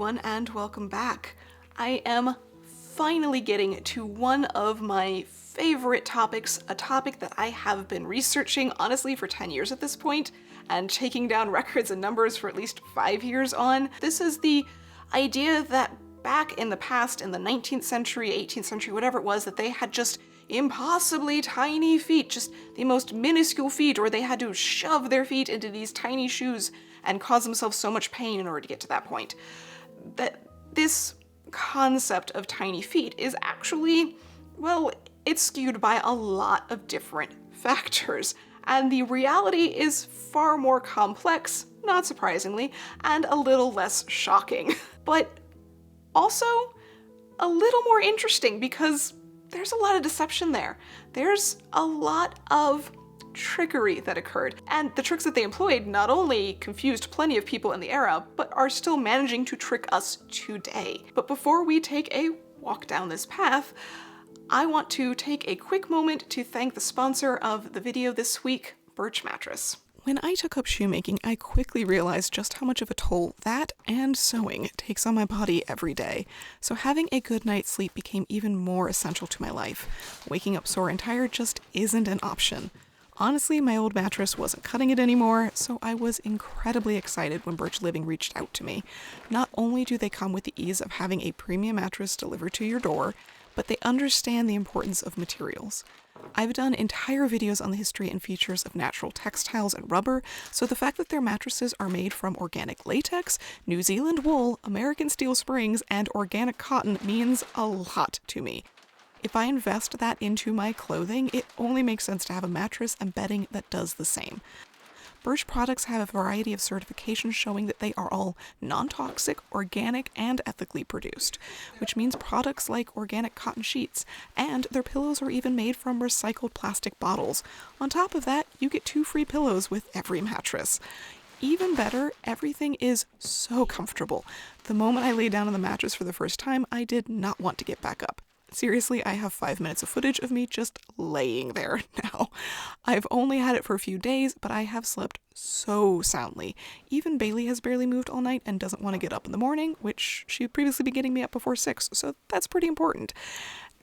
everyone, and welcome back. I am finally getting to one of my favorite topics, a topic that I have been researching, honestly, for 10 years at this point, and taking down records and numbers for at least 5 years on. This is the idea that back in the past, in the 19th century, 18th century, whatever it was, that they had just impossibly tiny feet, just the most minuscule feet, or they had to shove their feet into these tiny shoes and cause themselves so much pain in order to get to that point. That this concept of tiny feet is actually, well, it's skewed by a lot of different factors, and the reality is far more complex, not surprisingly, and a little less shocking. But also a little more interesting because there's a lot of deception there. There's a lot of trickery that occurred, and the tricks that they employed not only confused plenty of people in the era, but are still managing to trick us today. But before we take a walk down this path, I want to take a quick moment to thank the sponsor of the video this week, Birch Mattress. When I took up shoemaking, I quickly realized just how much of a toll that and sewing takes on my body every day. So having a good night's sleep became even more essential to my life. Waking up sore and tired just isn't an option. Honestly, my old mattress wasn't cutting it anymore, so I was incredibly excited when Birch Living reached out to me. Not only do they come with the ease of having a premium mattress delivered to your door, but they understand the importance of materials. I've done entire videos on the history and features of natural textiles and rubber, so the fact that their mattresses are made from organic latex, New Zealand wool, American steel springs, and organic cotton means a lot to me. If I invest that into my clothing, it only makes sense to have a mattress and bedding that does the same. Birch products have a variety of certifications showing that they are all non-toxic, organic, and ethically produced, which means products like organic cotton sheets, and their pillows are even made from recycled plastic bottles. On top of that, you get 2 free pillows with every mattress. Even better, everything is so comfortable. The moment I lay down on the mattress for the first time, I did not want to get back up. Seriously, I have 5 minutes of footage of me just laying there now. I've only had it for a few days, but I have slept so soundly. Even Bailey has barely moved all night and doesn't want to get up in the morning, which she'd previously be getting me up before 6, so that's pretty important.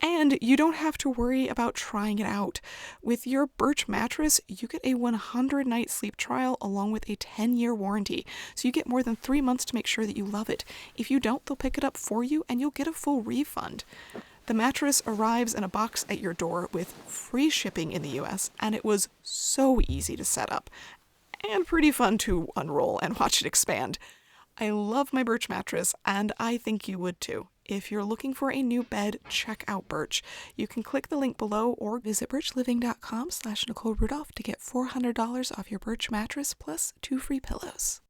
And you don't have to worry about trying it out. With your Birch mattress, you get a 100-night sleep trial along with a 10-year warranty, so you get more than 3 months to make sure that you love it. If you don't, they'll pick it up for you and you'll get a full refund. The mattress arrives in a box at your door with free shipping in the US, and it was so easy to set up, and pretty fun to unroll and watch it expand. I love my Birch mattress, and I think you would too. If you're looking for a new bed, check out Birch. You can click the link below or visit birchliving.com/Nicole Rudolph to get $400 off your Birch mattress plus 2 free pillows.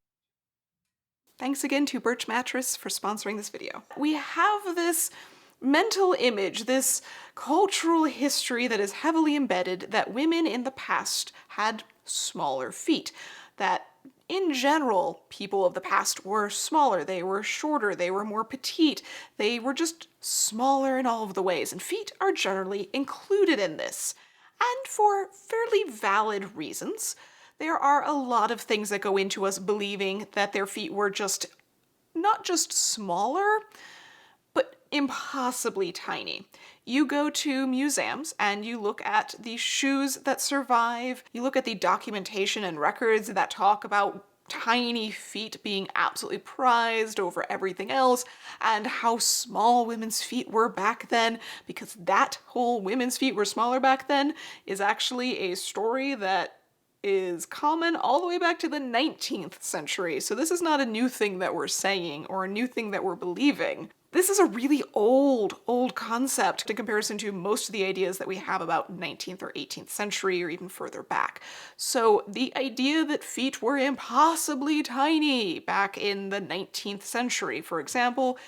Thanks again to Birch Mattress for sponsoring this video. We have this mental image, this cultural history that is heavily embedded that women in the past had smaller feet, that in general, people of the past were smaller, they were shorter, they were more petite, they were just smaller in all of the ways, and feet are generally included in this. And for fairly valid reasons. There are a lot of things that go into us believing that their feet were just, not just smaller, but impossibly tiny. You go to museums and you look at the shoes that survive, you look at the documentation and records that talk about tiny feet being absolutely prized over everything else, and how small women's feet were back then, because that whole women's feet were smaller back then is actually a story that is common all the way back to the 19th century. So this is not a new thing that we're saying or a new thing that we're believing. This is a really old concept in comparison to most of the ideas that we have about 19th or 18th century or even further back. So the idea that feet were impossibly tiny back in the 19th century, for example,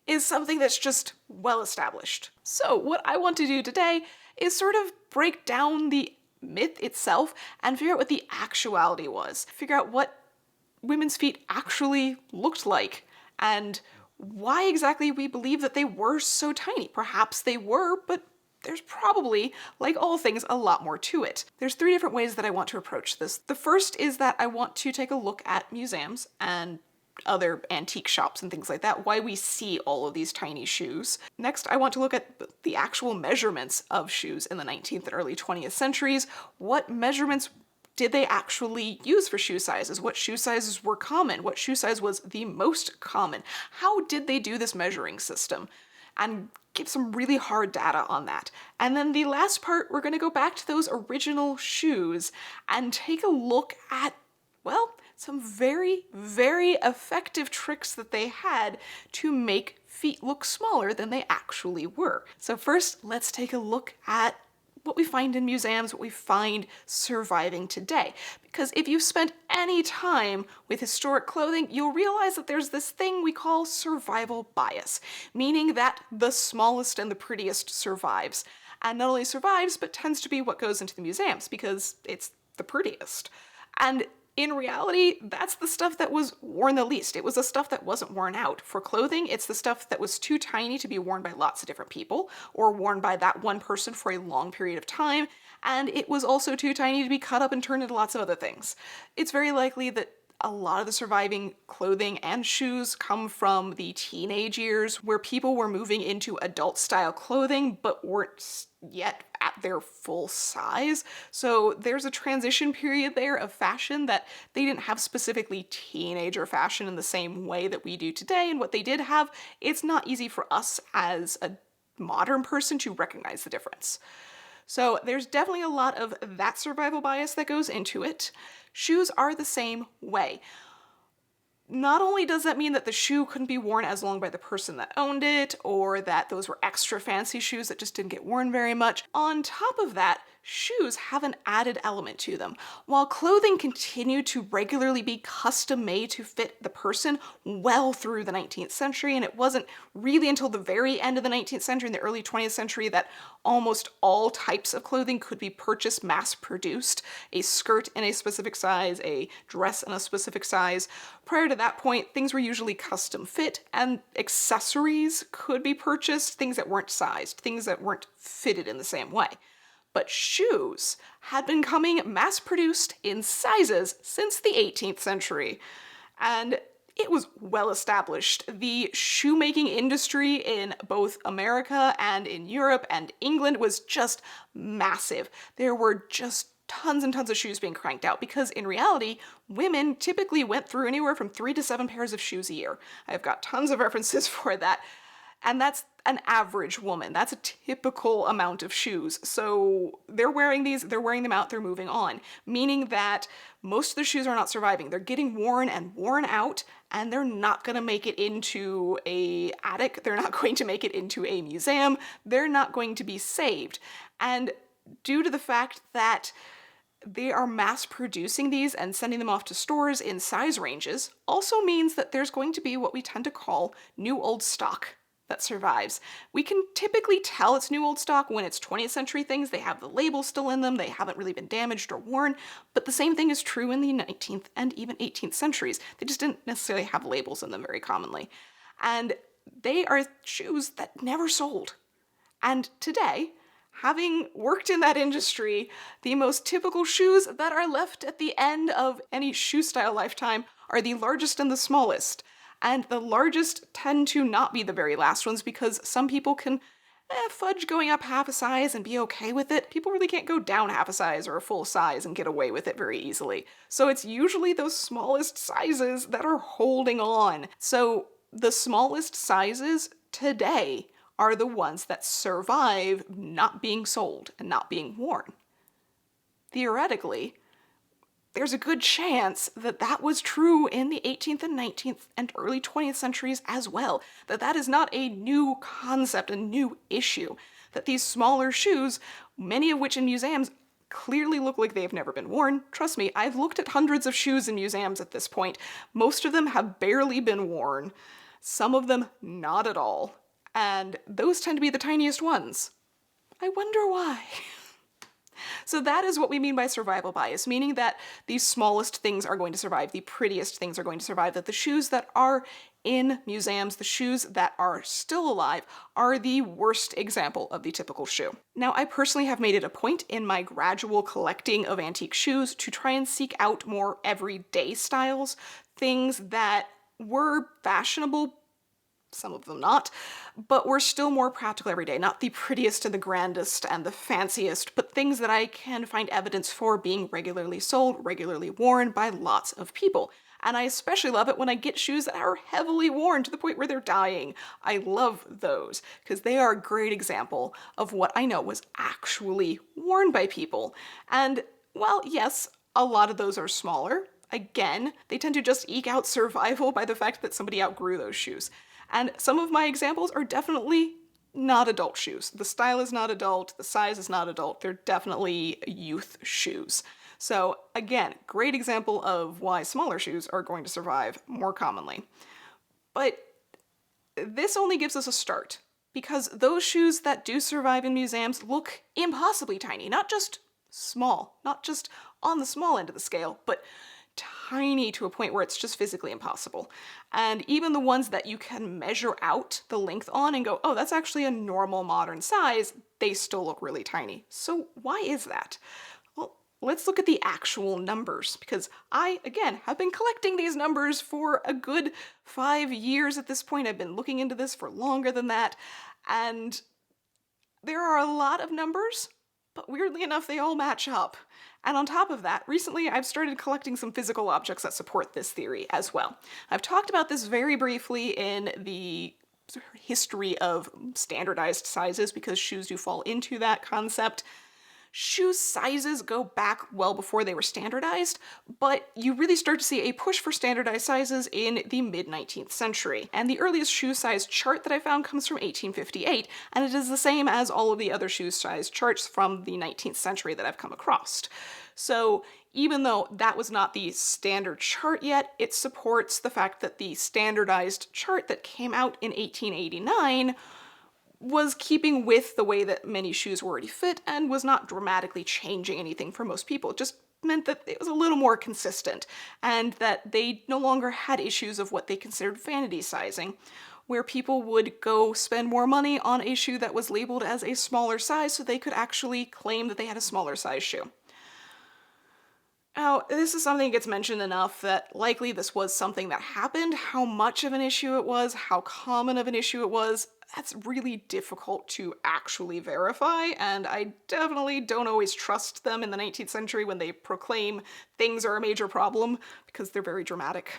is something that's just well established. So what I want to do today is sort of break down the myth itself and figure out what the actuality was. Figure out what women's feet actually looked like and why exactly we believe that they were so tiny. Perhaps they were, but there's probably, like all things, a lot more to it. There's 3 different ways that I want to approach this. The first is that I want to take a look at museums and other antique shops and things like that, why we see all of these tiny shoes. Next, I want to look at the actual measurements of shoes in the 19th and early 20th centuries. What measurements did they actually use for shoe sizes? What shoe sizes were common? What shoe size was the most common? How did they do this measuring system? And give some really hard data on that. And then the last part, we're going to go back to those original shoes and take a look at, well, some very, very effective tricks that they had to make feet look smaller than they actually were. So first, let's take a look at what we find in museums, what we find surviving today. Because if you've spent any time with historic clothing, you'll realize that there's this thing we call survival bias, meaning that the smallest and the prettiest survives. And not only survives, but tends to be what goes into the museums because it's the prettiest. And in reality, that's the stuff that was worn the least. It was the stuff that wasn't worn out. For clothing, it's the stuff that was too tiny to be worn by lots of different people, or worn by that one person for a long period of time, and it was also too tiny to be cut up and turned into lots of other things. It's very likely that a lot of the surviving clothing and shoes come from the teenage years, where people were moving into adult-style clothing but weren't yet at their full size. So there's a transition period there of fashion that they didn't have specifically teenager fashion in the same way that we do today, and what they did have, it's not easy for us as a modern person to recognize the difference. So there's definitely a lot of that survival bias that goes into it. Shoes are the same way. Not only does that mean that the shoe couldn't be worn as long by the person that owned it, or that those were extra fancy shoes that just didn't get worn very much, on top of that, shoes have an added element to them. While clothing continued to regularly be custom made to fit the person well through the 19th century, and it wasn't really until the very end of the 19th century and the early 20th century that almost all types of clothing could be purchased mass-produced. A skirt in a specific size, a dress in a specific size. Prior to that point, things were usually custom fit, and accessories could be purchased, things that weren't sized, things that weren't fitted in the same way. But shoes had been coming mass-produced in sizes since the 18th century, and it was well established. The shoemaking industry in both America and in Europe and England was just massive. There were just tons and tons of shoes being cranked out because in reality, women typically went through anywhere from 3 to 7 pairs of shoes a year. I've got tons of references for that. And that's an average woman. That's a typical amount of shoes. So they're wearing these, they're wearing them out, they're moving on. Meaning that most of the shoes are not surviving. They're getting worn and worn out, and they're not gonna make it into a attic. They're not going to make it into a museum. They're not going to be saved. And due to the fact that they are mass producing these and sending them off to stores in size ranges, also means that there's going to be what we tend to call new old stock that survives. We can typically tell it's new old stock when it's 20th century things. They have the label still in them, they haven't really been damaged or worn, but the same thing is true in the 19th and even 18th centuries. They just didn't necessarily have labels in them very commonly. And they are shoes that never sold. And today, having worked in that industry, the most typical shoes that are left at the end of any shoe style lifetime are the largest and the smallest. And the largest tend to not be the very last ones because some people can fudge going up half a size and be okay with it. People really can't go down half a size or a full size and get away with it very easily. So it's usually those smallest sizes that are holding on. So the smallest sizes today are the ones that survive not being sold and not being worn. Theoretically, there's a good chance that that was true in the 18th and 19th and early 20th centuries as well. That is not a new concept, a new issue. That these smaller shoes, many of which in museums clearly look like they've never been worn. Trust me, I've looked at hundreds of shoes in museums at this point. Most of them have barely been worn. Some of them not at all. And those tend to be the tiniest ones. I wonder why. So that is what we mean by survival bias, meaning that the smallest things are going to survive, the prettiest things are going to survive, that the shoes that are in museums, the shoes that are still alive, are the worst example of the typical shoe. Now, I personally have made it a point in my gradual collecting of antique shoes to try and seek out more everyday styles, things that were fashionable, some of them not, but were still more practical every day. Not the prettiest and the grandest and the fanciest, but things that I can find evidence for being regularly sold, regularly worn by lots of people. And I especially love it when I get shoes that are heavily worn to the point where they're dying. I love those because they are a great example of what I know was actually worn by people. And while yes, a lot of those are smaller, again, they tend to just eke out survival by the fact that somebody outgrew those shoes. And some of my examples are definitely not adult shoes. The style is not adult, the size is not adult, they're definitely youth shoes. So again, great example of why smaller shoes are going to survive more commonly. But this only gives us a start, because those shoes that do survive in museums look impossibly tiny, not just small, not just on the small end of the scale, but tiny to a point where it's just physically impossible. And even the ones that you can measure out the length on and go, oh, that's actually a normal modern size, they still look really tiny. So why is that? Well, let's look at the actual numbers, because I, again, have been collecting these numbers for a good 5 years at this point. I've been looking into this for longer than that, and there are a lot of numbers, but weirdly enough, they all match up. And on top of that, recently I've started collecting some physical objects that support this theory as well. I've talked about this very briefly in the history of standardized sizes because shoes do fall into that concept. Shoe sizes go back well before they were standardized, but you really start to see a push for standardized sizes in the mid-19th century. And the earliest shoe size chart that I found comes from 1858, and it is the same as all of the other shoe size charts from the 19th century that I've come across. So even though that was not the standard chart yet, it supports the fact that the standardized chart that came out in 1889 was keeping with the way that many shoes were already fit and was not dramatically changing anything for most people. It just meant that it was a little more consistent and that they no longer had issues of what they considered vanity sizing, where people would go spend more money on a shoe that was labeled as a smaller size so they could actually claim that they had a smaller size shoe. Now, this is something that gets mentioned enough that likely this was something that happened. How much of an issue it was, how common of an issue it was, that's really difficult to actually verify, and I definitely don't always trust them in the 19th century when they proclaim things are a major problem, because they're very dramatic.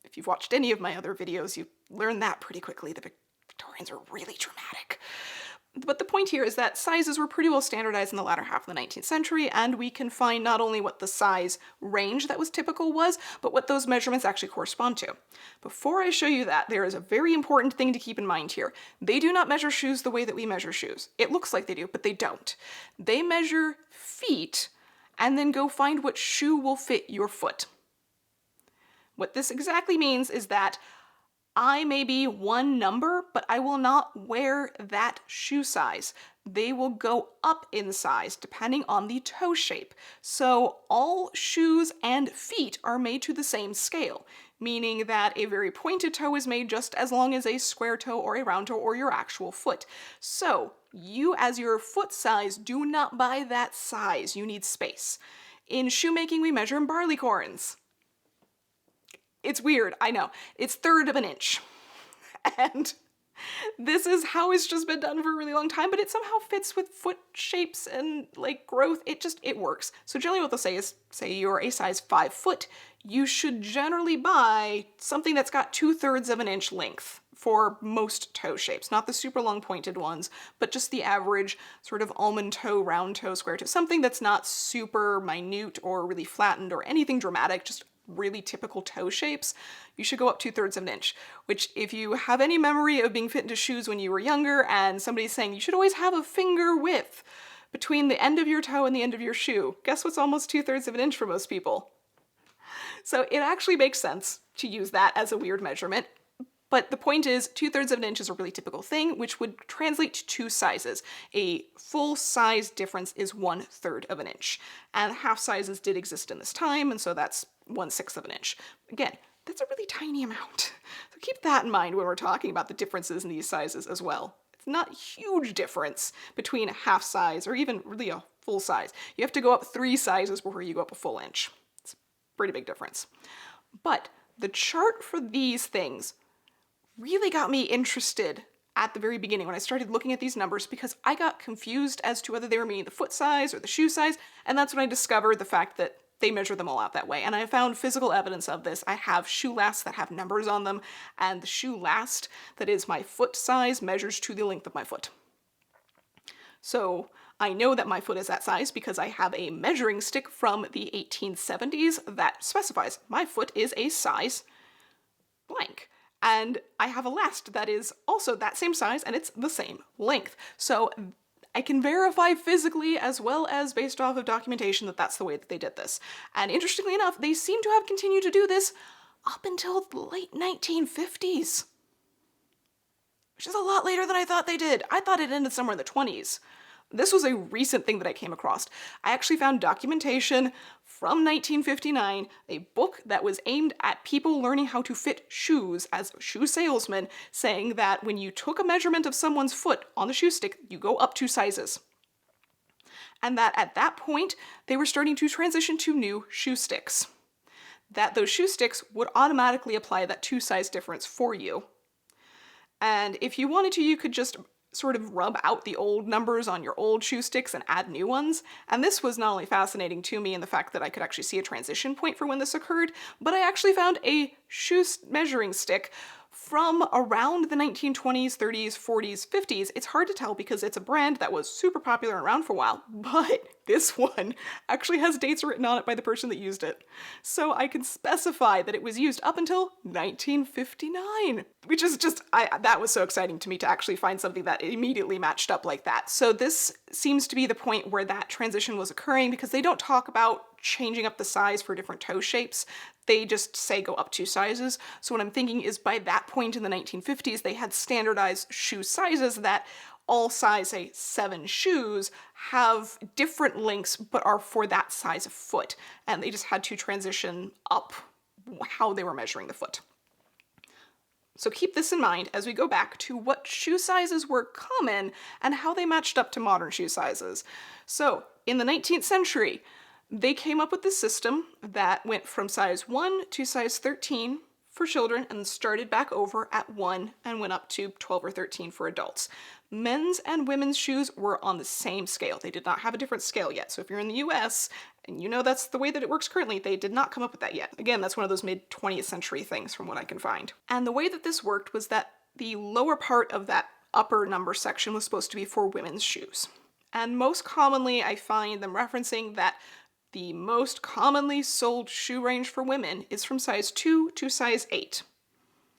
If you've watched any of my other videos, you learn that pretty quickly. The Victorians are really dramatic. But the point here is that sizes were pretty well standardized in the latter half of the 19th century, and we can find not only what the size range that was typical was, but what those measurements actually correspond to. Before I show you that, there is a very important thing to keep in mind here. They do not measure shoes the way that we measure shoes. It looks like they do, but they don't. They measure feet and then go find what shoe will fit your foot. What this exactly means is that I may be one number, but I will not wear that shoe size. They will go up in size depending on the toe shape. So all shoes and feet are made to the same scale, meaning that a very pointed toe is made just as long as a square toe or a round toe or your actual foot. So you as your foot size do not buy that size. You need space. In shoemaking, we measure in barleycorns. It's weird, I know. It's third of an inch. And this is how it's just been done for a really long time, but it somehow fits with foot shapes and like growth. It works. So generally what they'll say is, say you're a size 5 foot, you should generally buy something that's got 2/3 of an inch length for most toe shapes. Not the super long pointed ones, but just the average sort of almond toe, round toe, square toe. Something that's not super minute or really flattened or anything dramatic, just really typical toe shapes, you should go up 2/3 of an inch, which if you have any memory of being fit into shoes when you were younger and somebody's saying you should always have a finger width between the end of your toe and the end of your shoe, guess what's almost 2/3 of an inch for most people? So it actually makes sense to use that as a weird measurement. But the point is, 2/3 of an inch is a really typical thing, which would translate to 2 sizes. A full size difference is 1/3 of an inch. And half sizes did exist in this time, and so that's 1/6 of an inch. Again, that's a really tiny amount. So keep that in mind when we're talking about the differences in these sizes as well. It's not a huge difference between a half size or even really a full size. You have to go up 3 sizes before you go up a full inch. It's a pretty big difference. But the chart for these things really got me interested at the very beginning when I started looking at these numbers, because I got confused as to whether they were meaning the foot size or the shoe size, and that's when I discovered the fact that they measure them all out that way. And I found physical evidence of this. I have shoe lasts that have numbers on them, and the shoe last that is my foot size measures to the length of my foot. So I know that my foot is that size because I have a measuring stick from the 1870s that specifies my foot is a size blank. And I have a last that is also that same size and it's the same length. So I can verify physically as well as based off of documentation that that's the way that they did this. And interestingly enough, they seem to have continued to do this up until the late 1950s. Which is a lot later than I thought they did. I thought it ended somewhere in the 20s. This was a recent thing that I came across. I actually found documentation from 1959, a book that was aimed at people learning how to fit shoes as shoe salesmen, saying that when you took a measurement of someone's foot on the shoe stick, you go up 2 sizes. And that at that point, they were starting to transition to new shoe sticks. That those shoe sticks would automatically apply that 2 size difference for you. And if you wanted to, you could just sort of rub out the old numbers on your old shoe sticks and add new ones. And this was not only fascinating to me in the fact that I could actually see a transition point for when this occurred, but I actually found a shoe measuring stick from around the 1920s, 30s, 40s, 50s. It's hard to tell because it's a brand that was super popular and around for a while, but this one actually has dates written on it by the person that used it. So I can specify that it was used up until 1959, which is just, that was so exciting to me to actually find something that immediately matched up like that. So this seems to be the point where that transition was occurring, because they don't talk about changing up the size for different toe shapes. They just say go up 2 sizes. So what I'm thinking is by that point in the 1950s, they had standardized shoe sizes that all size, say, 7 shoes have different lengths but are for that size of foot. And they just had to transition up how they were measuring the foot. So keep this in mind as we go back to what shoe sizes were common and how they matched up to modern shoe sizes. So in the 19th century, they came up with this system that went from size 1 to size 13 for children and started back over at 1 and went up to 12 or 13 for adults. Men's and women's shoes were on the same scale. They did not have a different scale yet. So if you're in the US, and you know that's the way that it works currently, they did not come up with that yet. Again, that's one of those mid-20th century things from what I can find. And the way that this worked was that the lower part of that upper number section was supposed to be for women's shoes. And most commonly, I find them referencing that the most commonly sold shoe range for women is from size 2 to size 8,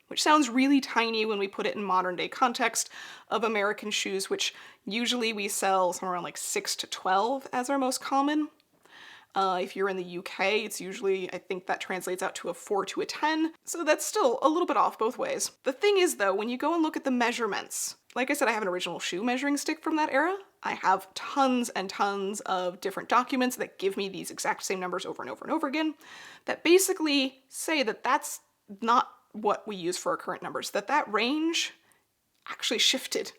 which sounds really tiny when we put it in modern day context of American shoes, which usually we sell somewhere around like 6 to 12 as our most common. If you're in the UK, it's usually, I think that translates out to a 4 to a 10, so that's still a little bit off both ways. The thing is though, when you go and look at the measurements, like I said, I have an original shoe measuring stick from that era. I have tons and tons of different documents that give me these exact same numbers over and over and over again, that basically say that that's not what we use for our current numbers, that range actually shifted.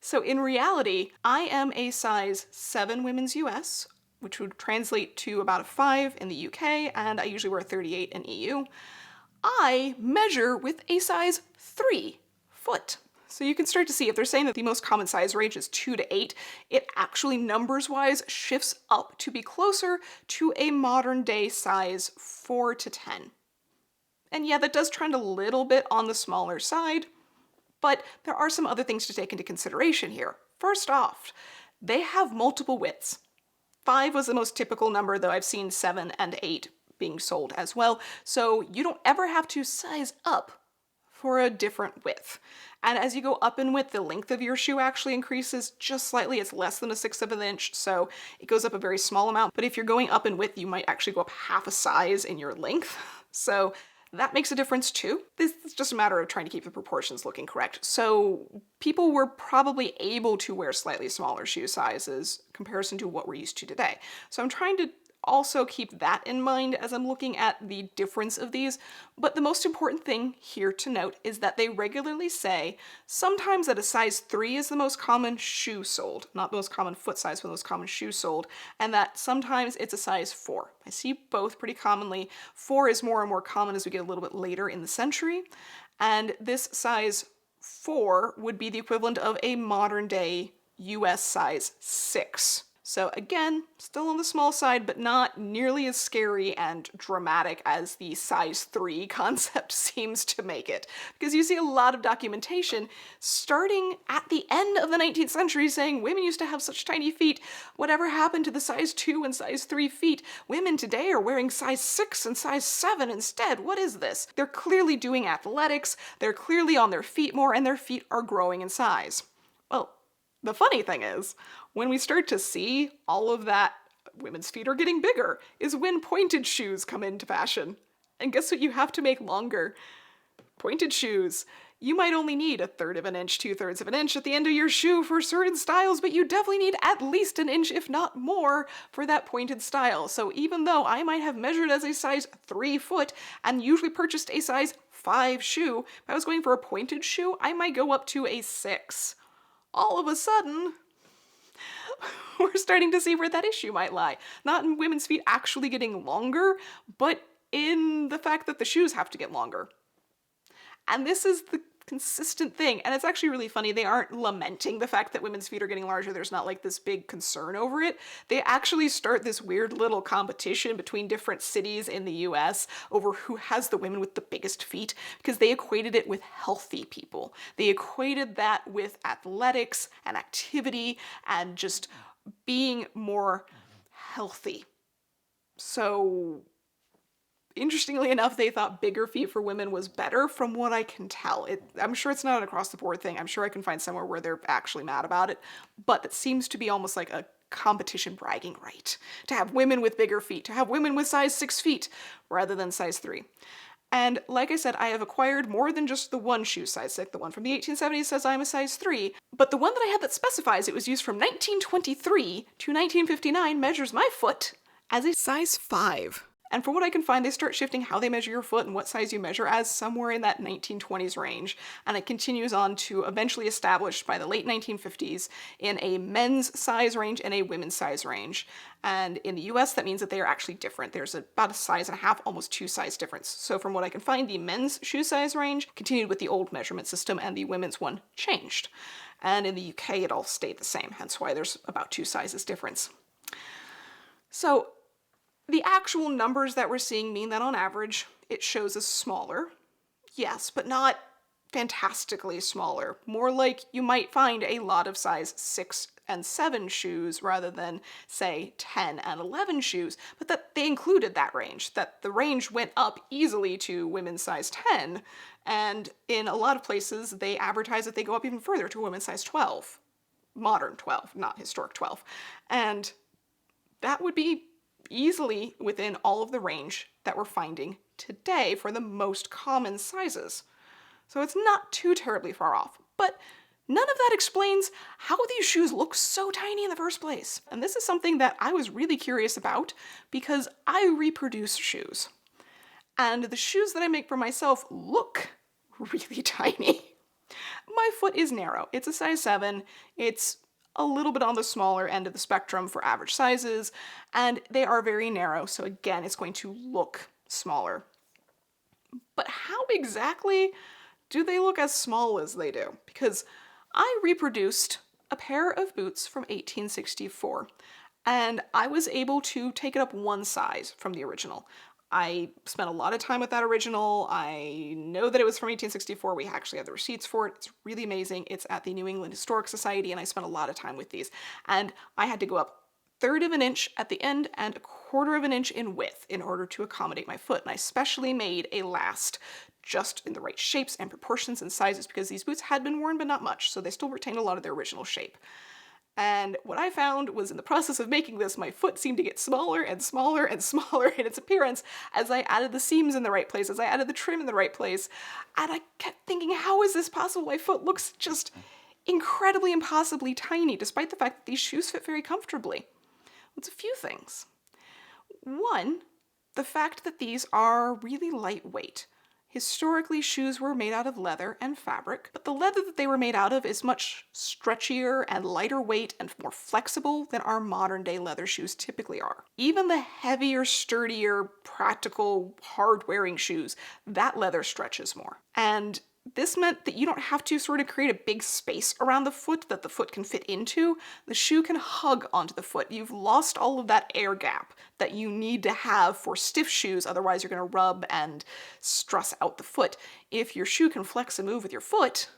So in reality, I am a size 7 women's US, which would translate to about a 5 in the UK, and I usually wear a 38 in EU. I measure with a size 3 foot. So you can start to see if they're saying that the most common size range is 2 to 8, it actually numbers-wise shifts up to be closer to a modern day size 4 to 10. And yeah, that does trend a little bit on the smaller side, but there are some other things to take into consideration here. First off, they have multiple widths. 5 was the most typical number, though I've seen 7 and 8 being sold as well, so you don't ever have to size up for a different width. And as you go up in width, the length of your shoe actually increases just slightly. It's less than 1/6 of an inch, so it goes up a very small amount. But if you're going up in width, you might actually go up half a size in your length. So that makes a difference too. This is just a matter of trying to keep the proportions looking correct. So people were probably able to wear slightly smaller shoe sizes in comparison to what we're used to today. So I'm trying to also keep that in mind as I'm looking at the difference of these. But the most important thing here to note is that they regularly say sometimes that a size 3 is the most common shoe sold, not the most common foot size, but the most common shoe sold, and that sometimes it's a size 4. I see both pretty commonly. 4 is more and more common as we get a little bit later in the century, and this size 4 would be the equivalent of a modern day US size 6. So again, still on the small side, but not nearly as scary and dramatic as the size 3 concept seems to make it. Because you see a lot of documentation starting at the end of the 19th century saying women used to have such tiny feet. Whatever happened to the size 2 and size 3 feet? Women today are wearing size 6 and size 7 instead. What is this? They're clearly doing athletics, they're clearly on their feet more, and their feet are growing in size. Well, the funny thing is, when we start to see all of that women's feet are getting bigger is when pointed shoes come into fashion. And guess what you have to make longer? Pointed shoes. You might only need 1/3 of an inch, 2/3 of an inch at the end of your shoe for certain styles, but you definitely need at least an inch, if not more, for that pointed style. So even though I might have measured as a size 3 foot and usually purchased a size 5 shoe, if I was going for a pointed shoe, I might go up to a 6. All of a sudden, we're starting to see where that issue might lie. Not in women's feet actually getting longer, but in the fact that the shoes have to get longer. And this is the consistent thing. And it's actually really funny. They aren't lamenting the fact that women's feet are getting larger. There's not like this big concern over it. They actually start this weird little competition between different cities in the US over who has the women with the biggest feet, because they equated it with healthy people. They equated that with athletics and activity and just being more healthy. So interestingly enough, they thought bigger feet for women was better from what I can tell. I'm sure it's not an across-the-board thing. I'm sure I can find somewhere where they're actually mad about it, but it seems to be almost like a competition bragging right. To have women with bigger feet, to have women with size 6 feet rather than size 3. And like I said, I have acquired more than just the one shoe size. Like the one from the 1870s says I'm a size 3, but the one that I had that specifies it was used from 1923 to 1959 measures my foot as a size 5. And from what I can find, they start shifting how they measure your foot and what size you measure as somewhere in that 1920s range. And it continues on to eventually established by the late 1950s in a men's size range and a women's size range. And in the US, that means that they are actually different. There's about a size and a half, almost 2 size difference. So from what I can find, the men's shoe size range continued with the old measurement system and the women's one changed. And in the UK, it all stayed the same, hence why there's about 2 sizes difference. So the actual numbers that we're seeing mean that on average, it shows us smaller. Yes, but not fantastically smaller. More like you might find a lot of size 6 and 7 shoes rather than, say, 10 and 11 shoes, but that they included that range, that the range went up easily to women's size 10, and in a lot of places, they advertise that they go up even further to women's size 12. Modern 12, not historic 12. And that would be easily within all of the range that we're finding today for the most common sizes. So it's not too terribly far off, but none of that explains how these shoes look so tiny in the first place. And this is something that I was really curious about because I reproduce shoes. And the shoes that I make for myself look really tiny. My foot is narrow. It's a size 7. It's a little bit on the smaller end of the spectrum for average sizes, and they are very narrow, so again, it's going to look smaller. But how exactly do they look as small as they do? Because I reproduced a pair of boots from 1864, and I was able to take it up 1 size from the original. I spent a lot of time with that original. I know that it was from 1864. We actually have the receipts for it. It's really amazing. It's at the New England Historic Society, and I spent a lot of time with these. And I had to go up 1/3 of an inch at the end and 1/4 of an inch in width in order to accommodate my foot. And I specially made a last just in the right shapes and proportions and sizes because these boots had been worn, but not much. So they still retained a lot of their original shape. And what I found was in the process of making this, my foot seemed to get smaller and smaller and smaller in its appearance as I added the seams in the right place, as I added the trim in the right place. And I kept thinking, how is this possible? My foot looks just incredibly, impossibly tiny, despite the fact that these shoes fit very comfortably. It's a few things. One, the fact that these are really lightweight. Historically, shoes were made out of leather and fabric, but the leather that they were made out of is much stretchier and lighter weight and more flexible than our modern day leather shoes typically are. Even the heavier, sturdier, practical, hard-wearing shoes, that leather stretches more. And this meant that you don't have to sort of create a big space around the foot that the foot can fit into. The shoe can hug onto the foot. You've lost all of that air gap that you need to have for stiff shoes, otherwise you're going to rub and stress out the foot. If your shoe can flex and move with your foot,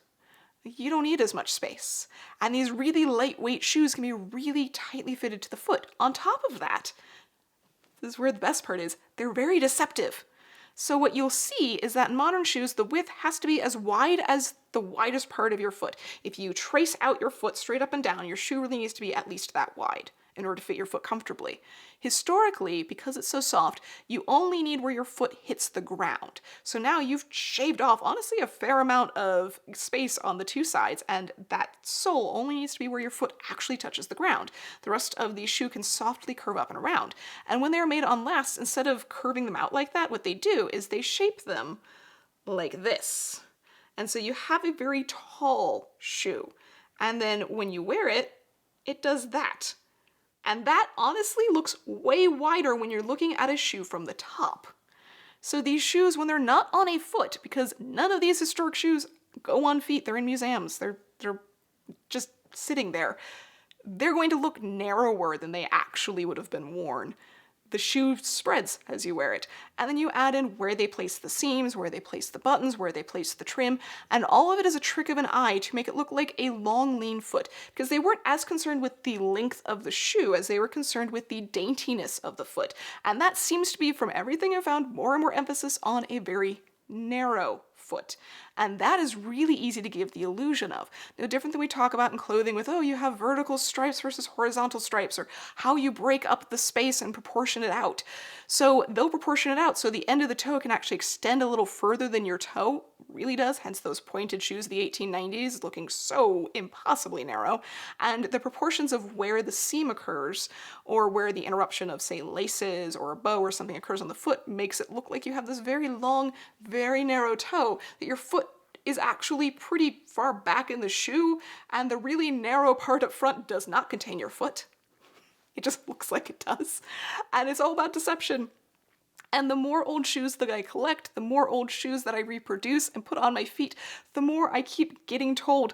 you don't need as much space. And these really lightweight shoes can be really tightly fitted to the foot. On top of that, this is where the best part is, they're very deceptive. So what you'll see is that in modern shoes, the width has to be as wide as the widest part of your foot. If you trace out your foot straight up and down, your shoe really needs to be at least that wide in order to fit your foot comfortably. Historically, because it's so soft, you only need where your foot hits the ground. So now you've shaved off, honestly, a fair amount of space on the two sides, and that sole only needs to be where your foot actually touches the ground. The rest of the shoe can softly curve up and around. And when they're made on lasts, instead of curving them out like that, what they do is they shape them like this. And so you have a very tall shoe. And then when you wear it, it does that. And that honestly looks way wider when you're looking at a shoe from the top. So these shoes, when they're not on a foot, because none of these historic shoes go on feet, they're in museums, they're just sitting there, they're going to look narrower than they actually would have been worn. The shoe spreads as you wear it. And then you add in where they place the seams, where they place the buttons, where they place the trim, and all of it is a trick of an eye to make it look like a long, lean foot, because they weren't as concerned with the length of the shoe as they were concerned with the daintiness of the foot. And that seems to be, from everything I've found, more and more emphasis on a very narrow foot. And that is really easy to give the illusion of. No different than we talk about in clothing with, oh, you have vertical stripes versus horizontal stripes, or how you break up the space and proportion it out. So they'll proportion it out so the end of the toe can actually extend a little further than your toe really does, hence those pointed shoes of the 1890s looking so impossibly narrow. And the proportions of where the seam occurs, or where the interruption of, say, laces or a bow or something occurs on the foot, makes it look like you have this very long, very narrow toe, that your foot is actually pretty far back in the shoe, and the really narrow part up front does not contain your foot. It just looks like it does. And it's all about deception. And the more old shoes that I collect, the more old shoes that I reproduce and put on my feet, the more I keep getting told,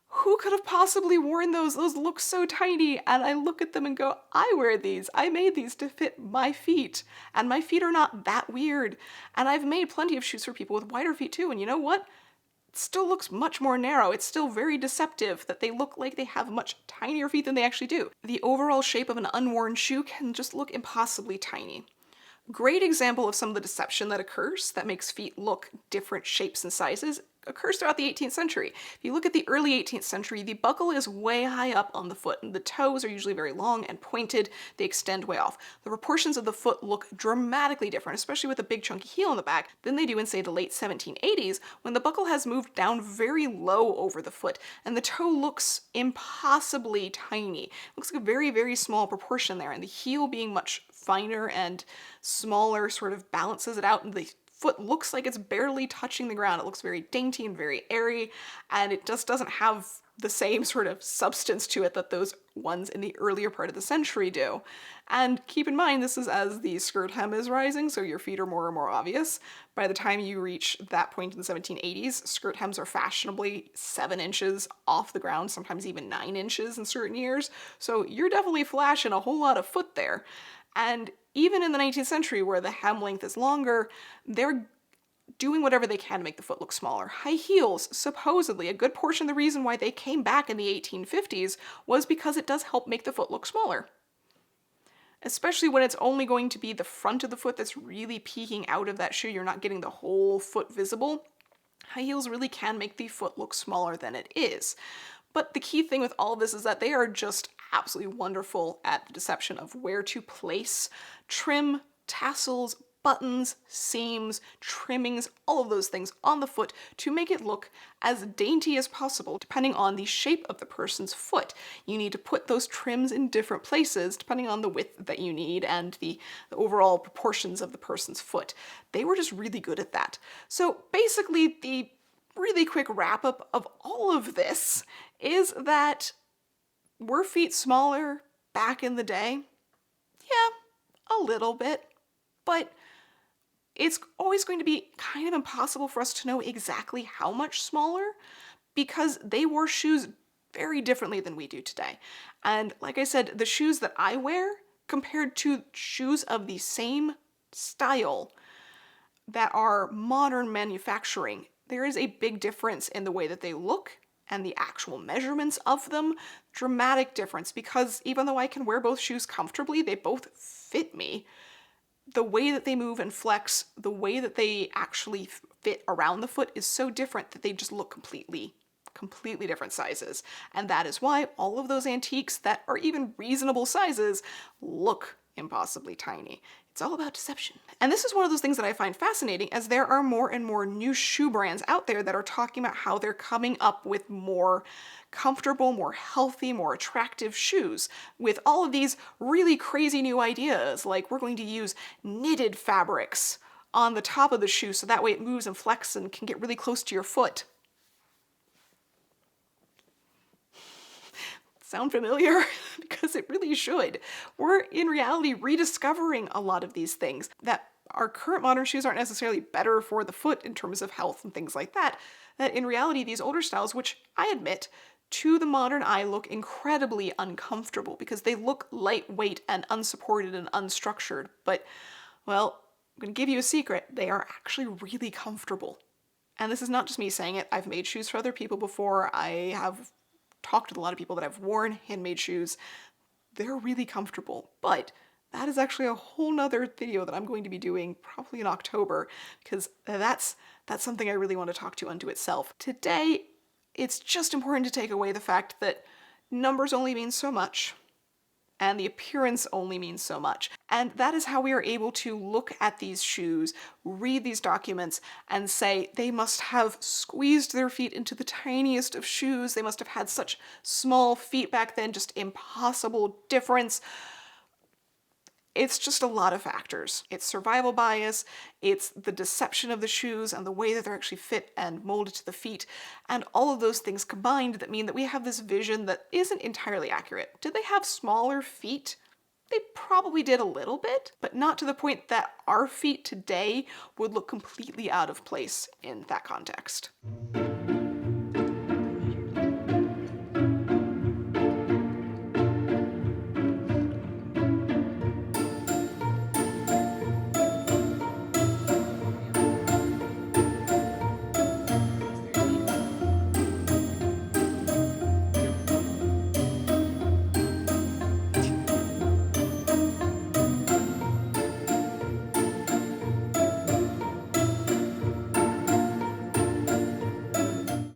who could have possibly worn those? Those look so tiny. And I look at them and go, I wear these. I made these to fit my feet. And my feet are not that weird. And I've made plenty of shoes for people with wider feet too. And you know what? It still looks much more narrow. It's still very deceptive that they look like they have much tinier feet than they actually do. The overall shape of an unworn shoe can just look impossibly tiny. Great example of some of the deception that occurs that makes feet look different shapes and sizes occurs throughout the 18th century. If you look at the early 18th century, the buckle is way high up on the foot, and the toes are usually very long and pointed. They extend way off. The proportions of the foot look dramatically different, especially with a big chunky heel in the back, than they do in, say, the late 1780s, when the buckle has moved down very low over the foot, and the toe looks impossibly tiny. It looks like a very, very small proportion there, and the heel being much finer and smaller sort of balances it out, and the foot looks like it's barely touching the ground. It looks very dainty and very airy, and it just doesn't have the same sort of substance to it that those ones in the earlier part of the century do. And keep in mind, this is as the skirt hem is rising, so your feet are more and more obvious. By the time you reach that point in the 1780s, skirt hems are fashionably 7 inches off the ground, sometimes even 9 inches in certain years. So you're definitely flashing a whole lot of foot there. And even in the 19th century, where the hem length is longer, they're doing whatever they can to make the foot look smaller. High heels, supposedly, a good portion of the reason why they came back in the 1850s was because it does help make the foot look smaller. Especially when it's only going to be the front of the foot that's really peeking out of that shoe, you're not getting the whole foot visible. High heels really can make the foot look smaller than it is. But the key thing with all of this is that they are just absolutely wonderful at the deception of where to place trim, tassels, buttons, seams, trimmings, all of those things on the foot to make it look as dainty as possible, depending on the shape of the person's foot. You need to put those trims in different places, depending on the width that you need and the overall proportions of the person's foot. They were just really good at that. So basically, the really quick wrap up of all of this is that were feet smaller back in the day? Yeah, a little bit, but it's always going to be kind of impossible for us to know exactly how much smaller because they wore shoes very differently than we do today. And like I said, the shoes that I wear compared to shoes of the same style that are modern manufacturing, there is a big difference in the way that they look and the actual measurements of them. Dramatic difference, because even though I can wear both shoes comfortably, they both fit me. The way that they move and flex, the way that they actually fit around the foot is so different that they just look completely different sizes. And that is why all of those antiques that are even reasonable sizes look impossibly tiny. It's all about deception. And this is one of those things that I find fascinating, as there are more and more new shoe brands out there that are talking about how they're coming up with more comfortable, more healthy, more attractive shoes with all of these really crazy new ideas, like we're going to use knitted fabrics on the top of the shoe so that way it moves and flexes and can get really close to your foot. Sound familiar? Because it really should. We're in reality rediscovering a lot of these things that our current modern shoes aren't necessarily better for the foot in terms of health and things like that. That in reality, these older styles, which I admit, to the modern eye look incredibly uncomfortable because they look lightweight and unsupported and unstructured. But, well, I'm going to give you a secret. They are actually really comfortable. And this is not just me saying it. I've made shoes for other people before. I have talked to a lot of people that have worn handmade shoes. They're really comfortable, but that is actually a whole nother video that I'm going to be doing probably in October, because that's something I really want to talk to unto itself. Today, it's just important to take away the fact that numbers only mean so much, and the appearance only means so much. And that is how we are able to look at these shoes, read these documents, and say they must have squeezed their feet into the tiniest of shoes. They must have had such small feet back then, just impossible difference. It's just a lot of factors. It's survival bias, it's the deception of the shoes and the way that they're actually fit and molded to the feet, and all of those things combined that mean that we have this vision that isn't entirely accurate. Did they have smaller feet? They probably did a little bit, but not to the point that our feet today would look completely out of place in that context.